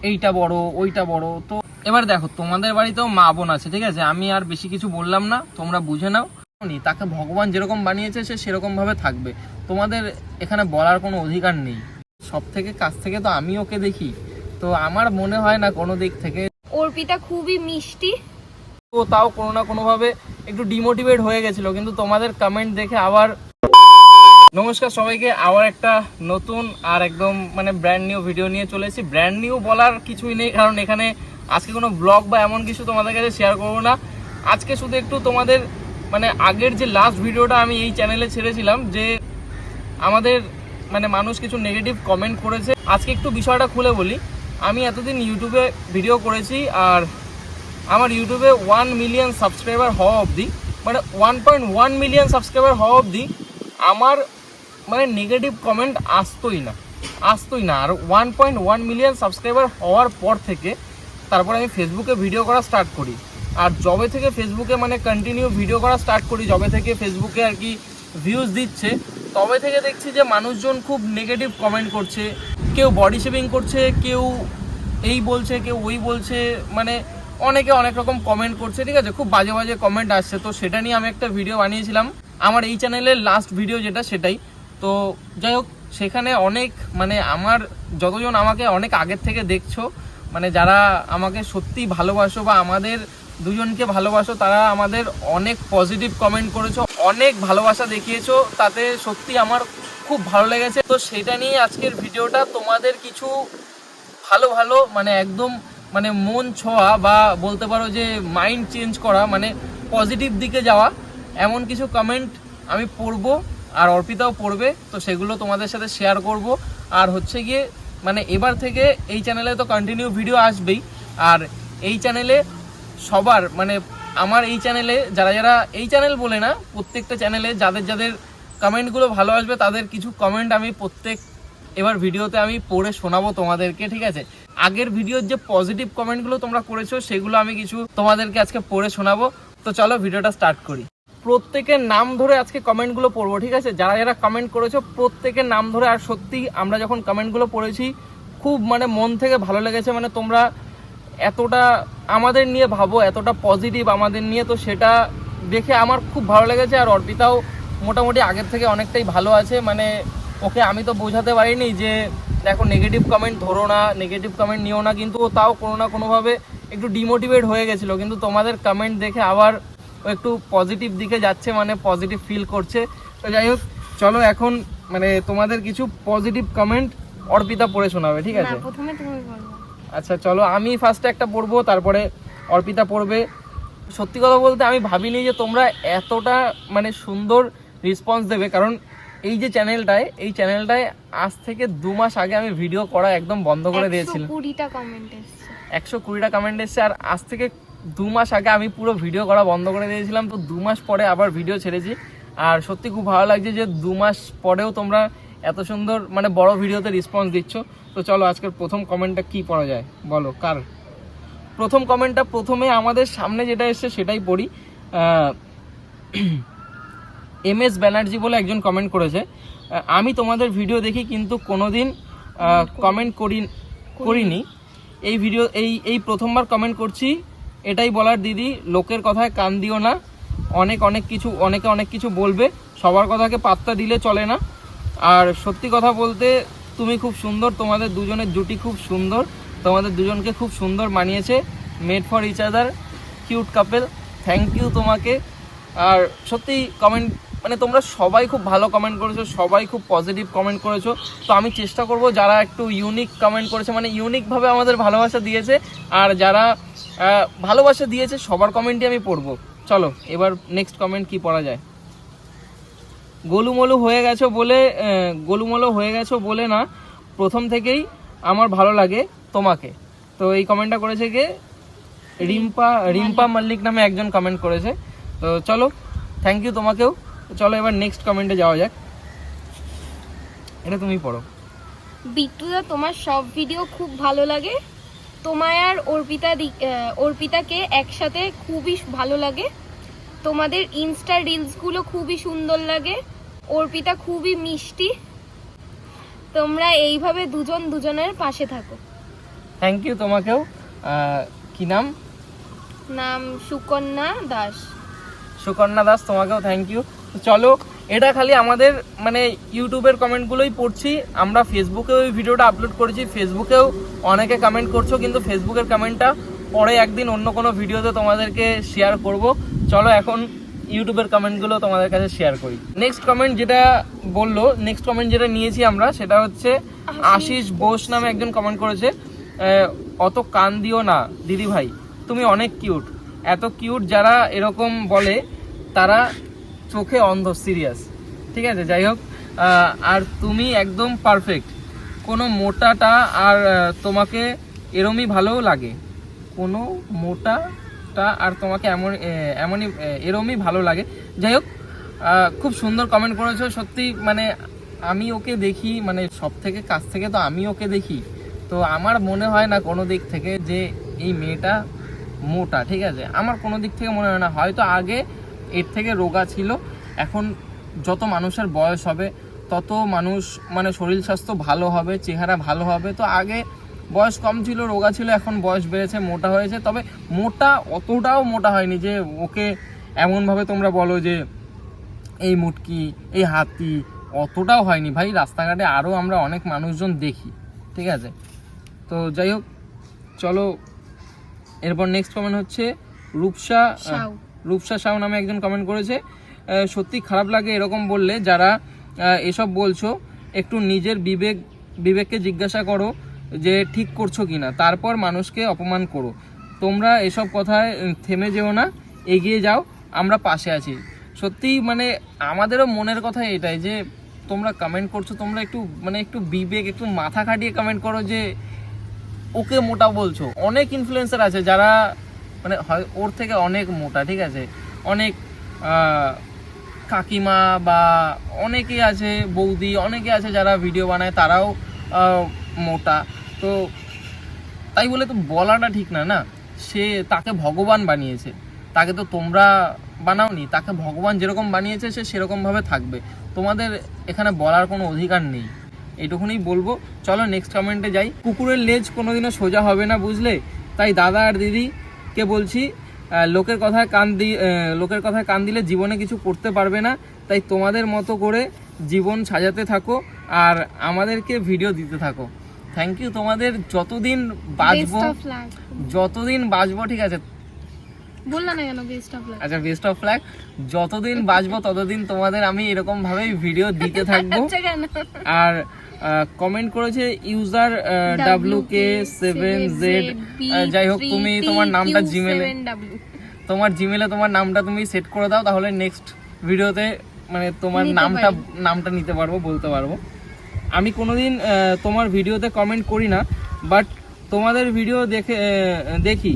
এইটা বড় ওইটা বড়। তো এবার দেখো তোমাদের বাড়িতেও মা বোন আছে, ঠিক আছে, আমি আর বেশি কিছু বললাম না, তোমরা বুঝে নাও। তাকে ভগবান যেরকম বানিয়েছে সে সেরকম ভাবে থাকবে, তোমাদের এখানে বলার কোনো অধিকার নেই। সব থেকে কাছ থেকে তো আমি ওকে দেখি, তো আমার মনে হয় না কোনো দিক থেকে। অর্পিতা খুবই মিষ্টি, তো তাও কোনো না কোনো ভাবে একটু ডিমোটিভেট হয়ে গেছিল, কিন্তু তোমাদের কমেন্ট দেখে আবার। নমস্কার সবাইকে, আবার একটা নতুন আর একদম মানে ব্র্যান্ড নিউ ভিডিও নিয়ে চলে এসেছি। ব্র্যান্ড নিউ বলার কিছুই নেই, কারণ এখানে আজকে কোনো ব্লগ বা এমন কিছু তোমাদের কাছে শেয়ার করবো না। আজকে শুধু একটু তোমাদের মানে আগের যে লাস্ট ভিডিওটা আমি এই চ্যানেলে ছেড়েছিলাম, যে আমাদের মানে মানুষ কিছু নেগেটিভ কমেন্ট করেছে, আজকে একটু বিষয়টা খুলে বলি। আমি এতদিন ইউটিউবে ভিডিও করেছি, আর আমার ইউটিউবে 1 মিলিয়ন সাবস্ক্রাইবার হওয়া অবধি, মানে 1.1 মিলিয়ন সাবস্ক্রাইবার হওয়া অবধি আমার মানে নেগেটিভ কমেন্ট আসতোই না। আর 1.1 মিলিয়ন সাবস্ক্রাইবার হওয়ার পর থেকে তারপর আমি ফেসবুকে ভিডিও করা স্টার্ট করি। আর যবে থেকে ফেসবুকে মানে কন্টিনিউ ভিডিও করা স্টার্ট করি, যবে থেকে ফেসবুকে আর কি ভিউজ দিচ্ছে, তবে থেকে দেখছি যে মানুষজন খুব নেগেটিভ কমেন্ট করছে। কেউ বডি শেভিং করছে, কেউ এই বলছে, কেউ ওই বলছে, মানে অনেকে অনেক রকম কমেন্ট করছে, ঠিক আছে, খুব বাজে বাজে কমেন্ট আসছে। তো সেটা নিয়ে আমি একটা ভিডিও বানিয়েছিলাম, আমার এই চ্যানেলের লাস্ট ভিডিও যেটা সেটাই। তো যাই হোক, সেখানে অনেক মানে আমার যতজন আমাকে অনেক আগের থেকে দেখছো, মানে যারা আমাকে সত্যি ভালোবাসো বা আমাদের দুজনকে ভালোবাসো, তারা আমাদের অনেক পজিটিভ কমেন্ট করেছো, অনেক ভালোবাসা দেখিয়েছো, তাতে সত্যি আমার খুব ভালো লেগেছে। তো সেটা নিয়ে আজকের ভিডিওটা, তোমাদের কিছু ভালো ভালো মানে একদম মানে মন ছোঁয়া বা বলতে পারো যে মাইন্ড চেঞ্জ করা, মানে পজিটিভ দিকে যাওয়া এমন কিছু কমেন্ট আমি পড়বো, আর অর্পিতাও পড়বে। তো সেগুলো তোমাদের সাথে শেয়ার করব। আর হচ্ছে গিয়ে মানে এবার থেকে এই চ্যানেলে তো কন্টিনিউ ভিডিও আসবেই, আর এই চ্যানেলে সবার মানে আমার এই চ্যানেলে যারা যারা এই চ্যানেল বলে না, প্রত্যেকটা চ্যানেলে যাদের যাদের কমেন্টগুলো ভালো আসবে, তাদের কিছু কমেন্ট আমি প্রত্যেক এবার ভিডিওতে আমি পড়ে শোনাবো তোমাদেরকে, ঠিক আছে। আগের ভিডিওর যে পজিটিভ কমেন্টগুলো তোমরা করেছো, সেগুলো আমি কিছু তোমাদেরকে আজকে পড়ে শোনাবো। তো চলো ভিডিওটা স্টার্ট করি। প্রত্যেকের নাম ধরে আজকে কমেন্টগুলো পড়বো, ঠিক আছে, যারা যারা কমেন্ট করেছো প্রত্যেকের নাম ধরে। আর সত্যি আমরা যখন কমেন্টগুলো পড়েছি, খুব মানে মন থেকে ভালো লেগেছে, মানে তোমরা এতটা আমাদের নিয়ে ভাবো, এতটা পজিটিভ আমাদের নিয়ে, তো সেটা দেখে আমার খুব ভালো লেগেছে। আর অর্পিতাও মোটামুটি আগের থেকে অনেকটাই ভালো আছে, মানে ওকে আমি তো বোঝাতে পারিনি যে দেখো নেগেটিভ কমেন্ট ধরো না, নেগেটিভ কমেন্ট নিও না, কিন্তু ও তাও কোনো না কোনোভাবে একটু ডিমোটিভেট হয়ে গেছিলো, কিন্তু তোমাদের কমেন্ট দেখে আবার ও একটু পজিটিভ দিকে যাচ্ছে, মানে পজিটিভ ফিল করছে। তো যাই হোক, চলো এখন মানে তোমাদের কিছু পজিটিভ কমেন্ট অর্পিতা পড়ে শোনাবে, ঠিক আছে। প্রথমে তুমি বলো। আচ্ছা চলো, আমি ফার্স্টে একটা পড়বো, তারপরে অর্পিতা পড়বে। সত্যি কথা বলতে আমি ভাবিনি যে তোমরা এতটা মানে সুন্দর রেসপন্স দেবে, কারণ এই যে চ্যানেলটায়, এই চ্যানেলটায় আজ থেকে 2 মাস আগে আমি ভিডিও করা একদম বন্ধ করে দিয়েছিলাম। 120টা কমেন্ট এসেছে, 120টা কমেন্ট এসেছে, আর আজ থেকে 2 মাস আগে আমি পুরো ভিডিও করা বন্ধ করে দিয়েছিলাম। তো 2 মাস পরে আবার ভিডিও ছেড়েছি, আর সত্যি খুব ভালো লাগছে যে 2 মাস পরেও তোমরা এত সুন্দর মানে বড় ভিডিওতে রেসপন্স দিচ্ছ। তো চলো আজকের প্রথম কমেন্টটা কি পড়া যায় বলো, কার প্রথম কমেন্টটা? প্রথমে আমাদের সামনে যেটা এসছে সেটাই পড়ি। MS ব্যানার্জি বলে একজন কমেন্ট করেছে, আমি তোমাদের ভিডিও দেখি কিন্তু কোনোদিন কমেন্ট করিনি, এই ভিডিও এই প্রথমবার কমেন্ট করছি, এটাই বলার দিদি, লোকের কথায় কান দিও না, অনেকে অনেক কিছু বলবে, সবার কথাকে পাত্তা দিলে চলে না। আর সত্যি কথা বলতে তুমি খুব সুন্দর, তোমাদের দুজনের জুটি খুব সুন্দর, তোমাদের দুজনকে খুব সুন্দর মানিয়েছে, made for each other, cute couple, thank you তোমাকে। আর সত্যি কমেন্ট মানে তোমরা সবাই খুব ভালো কমেন্ট করেছো, সবাই খুব পজিটিভ কমেন্ট করেছো। তো আমি চেষ্টা করব যারা একটু ইউনিক কমেন্ট করেছে, মানে ইউনিকভাবে আমাদের ভালোবাসা দিয়েছে, আর যারা ভালোবাসা দিয়েছে সবার কমেন্টই আমি পড়বো। চলো এবার নেক্সট কমেন্ট কি পড়া যায়। গোলুমোলু হয়ে গেছো বলে না, প্রথম থেকেই আমার ভালো লাগে তোমাকে। তো এই কমেন্টটা করেছে কে? রিম্পা মল্লিক নামে একজন কমেন্ট করেছে। তো চলো, থ্যাংক ইউ তোমাকেও। চলো এবার নেক্সট কমেন্টে যাওয়া যাক, এটা তুমি পড়ো। বিট্টুদা, তোমার সব ভিডিও খুব ভালো লাগে, তোমায় আর অর্পিতাকে একসাথে খুবই ভালো লাগে, তোমাদের ইনস্টা রিলসগুলো খুবই সুন্দর লাগে, অর্পিতা খুবই মিষ্টি, তোমরা এইভাবে দুজন দুজনের পাশে থাকো। থ্যাংক ইউ তোমাকেও। কি নাম? নাম সুকন্যা দাস। সুকন্যা দাস, তোমাকেও থ্যাংক ইউ। চলো, এটা খালি আমাদের মানে ইউটিউবের কমেন্টগুলোই পড়ছি, আমরা ফেসবুকেও এই ভিডিওটা আপলোড করেছি, ফেসবুকেও অনেকে কমেন্ট করছো, কিন্তু ফেসবুকের কমেন্টটা পরে একদিন অন্য কোনো ভিডিওতে তোমাদেরকে শেয়ার করব। চলো এখন ইউটিউবের কমেন্টগুলো তোমাদের কাছে শেয়ার করি। নেক্সট কমেন্ট যেটা বললো, নেক্সট কমেন্ট যেটা নিয়েছি আমরা, সেটা হচ্ছে আশিস বোস নামে একজন কমেন্ট করেছে, অত কান দিও না দিদি ভাই, তুমি অনেক কিউট। এত কিউট যারা এরকম বলে তারা চোখে অন্ধ, সিরিয়াস। ঠিক আছে, যাই হোক, আর তুমি একদম পারফেক্ট, কোনো মোটাটা আর তোমাকে এরমই ভালো লাগে, কোনো মোটাটা আর তোমাকে এমনই এরমই ভালো লাগে। যাই হোক, খুব সুন্দর কমেন্ট করেছো সত্যি। মানে আমি ওকে দেখি, মানে সব থেকে কাছ থেকে তো আমি ওকে দেখি, তো আমার মনে হয় না কোনো দিক থেকে যে এই মেয়েটা মোটা। ঠিক আছে, আমার কোনো দিক থেকে মনে হয় না, হয়তো আগে এর থেকে রোগা ছিল, এখন যত মানুষের বয়স হবে তত মানুষ মানে শরীর স্বাস্থ্য ভালো হবে, চেহারা ভালো হবে। তো আগে বয়স কম ছিল, রোগা ছিল, এখন বয়স বেড়েছে, মোটা হয়েছে। তবে মোটা অতটাও মোটা হয়নি যে ওকে এমনভাবে তোমরা বলো যে এই মুটকি, এই হাতি, অতটাও হয়নি ভাই। রাস্তাঘাটে আরও আমরা অনেক মানুষজন দেখি। ঠিক আছে, তো যাই হোক, চলো এরপর নেক্সট কমেন্ট হচ্ছে রূপসা সাউ নামে একজন কমেন্ট করেছে, সত্যি খারাপ লাগে এরকম বললে, যারা এসব বলছো একটু নিজের বিবেককে জিজ্ঞাসা করো যে ঠিক করছো কিনা, তারপর মানুষকে অপমান করো। তোমরা এসব কথায় থেমে যেও না, এগিয়ে যাও, আমরা পাশে আছি। সত্যি মানে আমাদেরও মনের কথা এটাই যে তোমরা কমেন্ট করছো, তোমরা একটু বিবেক, একটু মাথা খাটিয়ে কমেন্ট করো যে ওকে মোটা বলছো। অনেক ইনফ্লুয়েন্সার আছে যারা মানে হয় ওর থেকে অনেক মোটা। ঠিক আছে, অনেক কাকিমা বা অনেকেই আছে, বৌদি অনেকে আছে যারা ভিডিও বানায়, তারাও মোটা। তো তাই বলে তো বলাটা ঠিক না, না? সে তাকে ভগবান বানিয়েছে, তাকে তো তোমরা বানাওনি, তাকে ভগবান যেরকম বানিয়েছে সে সেরকমভাবে থাকবে, তোমাদের এখানে বলার কোনো অধিকার নেই। এইটুকুনি বলবো। চলো নেক্সট কমেন্টে যাই। কুকুরের লেজ কোনোদিনও সোজা হবে না, বুঝলে? তাই দাদা আর দিদিকে বলছি, লোকের কথায় কান দিলে জীবনে কিছু করতে পারবে না। তাই তোমাদের মতো করে জীবন সাজাতে থাকো আর আমাদেরকে ভিডিও দিতে থাকো। থ্যাংক ইউ তোমাদের। যতদিন বাঁচবো, ঠিক আছে, বললা না কেন বেস্ট অফ লাক? আচ্ছা, বেস্ট অফ লাক। যতদিন বাঁচবো ততদিন তোমাদের আমি এরকম ভাবেই ভিডিও দিতে থাকবো। আর কমেন্ট করেছে ইউজার WK7Z। যাই হোক, তুমি তোমার নামটা জিমেলে তোমার নামটা তুমি সেট করে দাও, তাহলে নেক্সট ভিডিওতে মানে তোমার নামটা নিতে পারবো, বলতে পারবো। আমি কোনোদিন তোমার ভিডিওতে কমেন্ট করি না, বাট তোমাদের ভিডিও দেখি,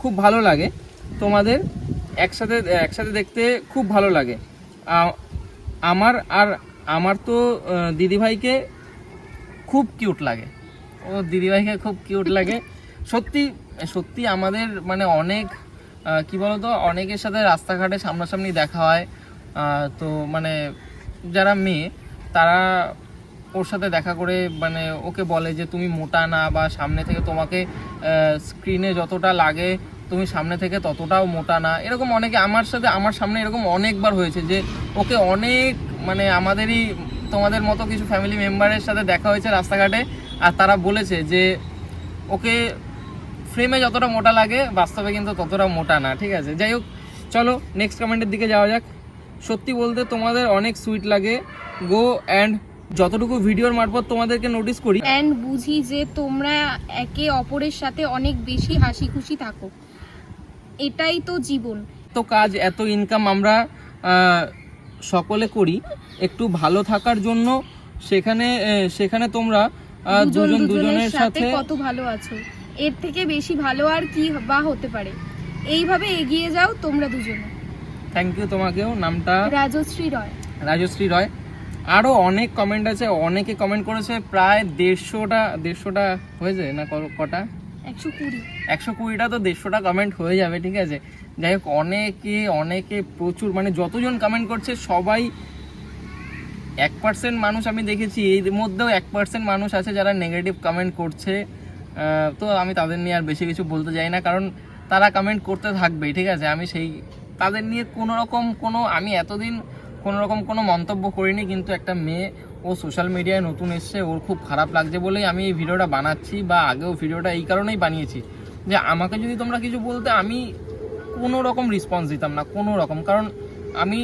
খুব ভালো লাগে। তোমাদের একসাথে দেখতে খুব ভালো লাগে। আমার তো দিদিভাইকে খুব কিউট লাগে। ও দিদিভাইকে খুব কিউট লাগে। সত্যি আমাদের মানে অনেক কি বলতো, অনেকের সাথে রাস্তাঘাটে সামনাসামনি দেখা হয়। তো মানে যারা মেয়ে তারা ওর সাথে দেখা করে মানে ওকে বলে যে তুমি মোটা না, বা সামনে থেকে তোমাকে স্ক্রিনে যতটা লাগে তুমি সামনে থেকে ততটাও মোটা না। এরকম অনেকে আমার সামনে এরকম অনেকবার হয়েছে যে ওকে অনেক মানে আমাদেরই তোমাদের মতো কিছু ফ্যামিলি মেম্বারের সাথে দেখা হয়েছে রাস্তাঘাটে, আর তারা বলেছে যে ওকে ফ্রেমে যতটা মোটা লাগে বাস্তবে কিন্তু ততটা মোটা না। ঠিক আছে, যাই হোক, চলো নেক্সট কমেন্টের দিকে যাওয়া যাক। সত্যি বলতে তোমাদের অনেক সুইট লাগে গো, অ্যান্ড যতটুকু ভিডিওর মারফত তোমাদেরকে নোটিস করি অ্যান্ড বুঝি যে তোমরা একে অপরের সাথে অনেক বেশি হাসি খুশি থাকো, এটাই তো জীবন। তো কাজ, এত ইনকাম আমরা সকলে করি একটু ভালো থাকার জন্য, সেখানে তোমরা দুজনের সাথে কত ভালো আছো, এর থেকে বেশি ভালো আর কি বা হতে পারে। এইভাবে এগিয়ে যাও তোমরা দুজনে। থ্যাংক ইউ তোমাকেও। নামটা রাজশ্রী রয়। আরও অনেক কমেন্ট আছে, অনেকে কমেন্ট করেছে, প্রায় 150টা হয়েছে না, কটা? 120টা। তো 150টা কমেন্ট হয়ে যাবে। ঠিক আছে, যাই হোক, অনেকে প্রচুর মানে যতজন কমেন্ট করছে সবাই 1% মানুষ আমি দেখেছি, এর মধ্যেও 1% মানুষ আছে যারা নেগেটিভ কমেন্ট করছে। তো আমি তাদের নিয়ে আর বেশি কিছু বলতে চাই না, কারণ তারা কমেন্ট করতে থাকবেই, ঠিক আছে। আমি সেই তাদের নিয়ে আমি এতদিন কোনো রকম কোনো মন্তব্য করিনি, কিন্তু একটা মেয়ে ও সোশ্যাল মিডিয়ায় নতুন এসছে, ওর খুব খারাপ লাগছে বলেই আমি এই ভিডিওটা বানাচ্ছি, বা আগেও ভিডিওটা এই কারণেই বানিয়েছি যে আমাকে যদি তোমরা কিছু বলতে আমি কোনো রকম রেসপন্স দিতাম না, কোনো রকম, কারণ আমি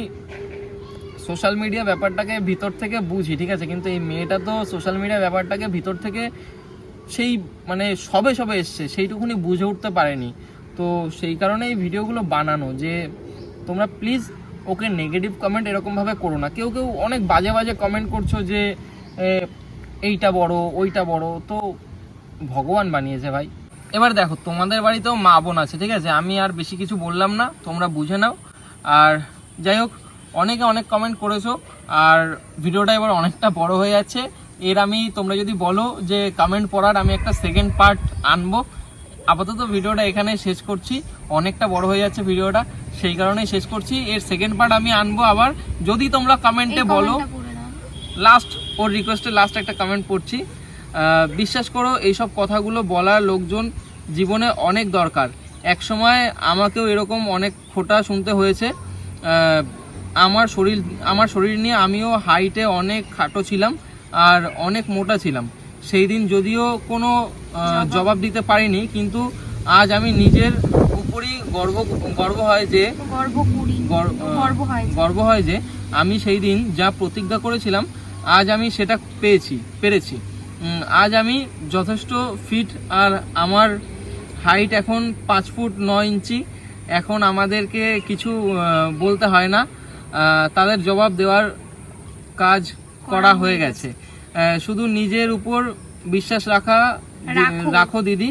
সোশ্যাল মিডিয়া ব্যাপারটাকে ভিতর থেকে বুঝি, ঠিক আছে। কিন্তু এই মেয়েটা তো সোশ্যাল মিডিয়া ব্যাপারটাকে ভিতর থেকে সেই মানে সবে এসছে, সেইটুকুনি বুঝে উঠতে পারেনি। তো সেই কারণে এই ভিডিওগুলো বানানো, যে তোমরা প্লিজ ওকে নেগেটিভ কমেন্ট এরকমভাবে করো না। কেউ অনেক বাজে কমেন্ট করছো যে এইটা বড় ওইটা বড়, তো ভগবান বানিয়েছে ভাই। এবার দেখো, তোমাদের বাড়িতেও মা বোন আছে, ঠিক আছে, আমি আর বেশি কিছু বললাম না, তোমরা বুঝে নাও। আর যাই হোক, অনেকে অনেক কমেন্ট করেছো, আর ভিডিওটা এবার অনেকটা বড় হয়ে যাচ্ছে। তোমরা যদি বলো যে কমেন্ট পড়ার আমি একটা সেকেন্ড পার্ট আনবো, আপাতত ভিডিওটা এখানে শেষ করছি, অনেকটা বড় হয়ে যাচ্ছে ভিডিওটা, সেই কারণেই শেষ করছি। এর সেকেন্ড পার্ট আমি আনবো আবার, যদি তোমরা কমেন্টে বলো। লাস্ট ওর রিকোয়েস্টে লাস্ট একটা কমেন্ট পড়ছি। বিশ্বাস করো, এইসব কথাগুলো বলার লোকজন জীবনে অনেক দরকার। একসময় আমাকেও এরকম অনেক খোঁটা শুনতে হয়েছে। আমার শরীর নিয়ে আমিও হাইটে অনেক খাটো ছিলাম আর অনেক মোটা ছিলাম। সেই দিন যদিও কোনো জবাব দিতে পারিনি, কিন্তু আজ আমি নিজের উপরই গর্ব হয় যে আমি সেই দিন যা প্রতিজ্ঞা করেছিলাম আজ আমি সেটা পেরেছি। আজ আমি যথেষ্ট ফিট, আর আমার হাইট এখন 5 ফুট 9 ইঞ্চি। এখন আমাদেরকে কিছু বলতে হয় না, তাদের জবাব দেওয়ার কাজ করা হয়ে গেছে। শুধু নিজের উপর বিশ্বাস রাখো দিদি।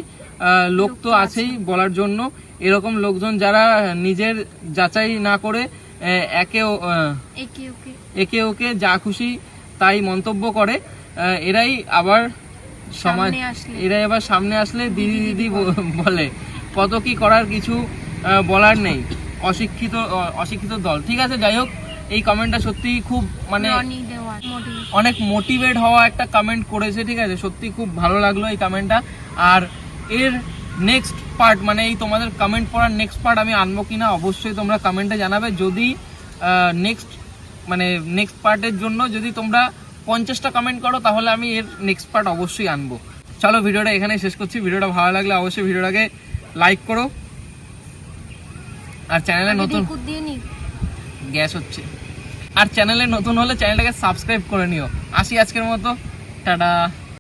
লোক তো আছেই বলার জন্য, এরকম লোকজন যারা নিজের যাচাই না করে একে ওকে যা খুশি তাই মন্তব্য করে, এরাই আবার সামনে আসলে দিদি বলে। কত কি করার, কিছু বলার নেই, অশিক্ষিত দল। ঠিক আছে, যাই হোক, এই কমেন্টটা সত্যি খুব মানে অনেক মোটিভেট হওয়া একটা কমেন্ট করেছে, ঠিক আছে। সত্যি খুব ভালো লাগলো এই কমেন্টটা। আর এর নেক্সট পার্ট, মানে এই তোমাদের কমেন্ট পড়ার নেক্সট পার্ট আমি আনবো কিনা অবশ্যই তোমরা কমেন্টে জানাবে। যদি নেক্সট পার্টের জন্য যদি তোমরা 50টা কমেন্ট করো, তাহলে আমি এর নেক্সট পার্ট অবশ্যই আনবো। চলো, ভিডিওটা এখানে শেষ করছি। ভিডিওটা ভালো লাগলে অবশ্যই ভিডিওটাকে লাইক করো, আর চ্যানেলে নতুন গ্যাস হচ্ছে, আর চ্যানেলে নতুন হলে চ্যানেলটাকে সাবস্ক্রাইব করে নিও। আসি আজকের মতো, টাটা।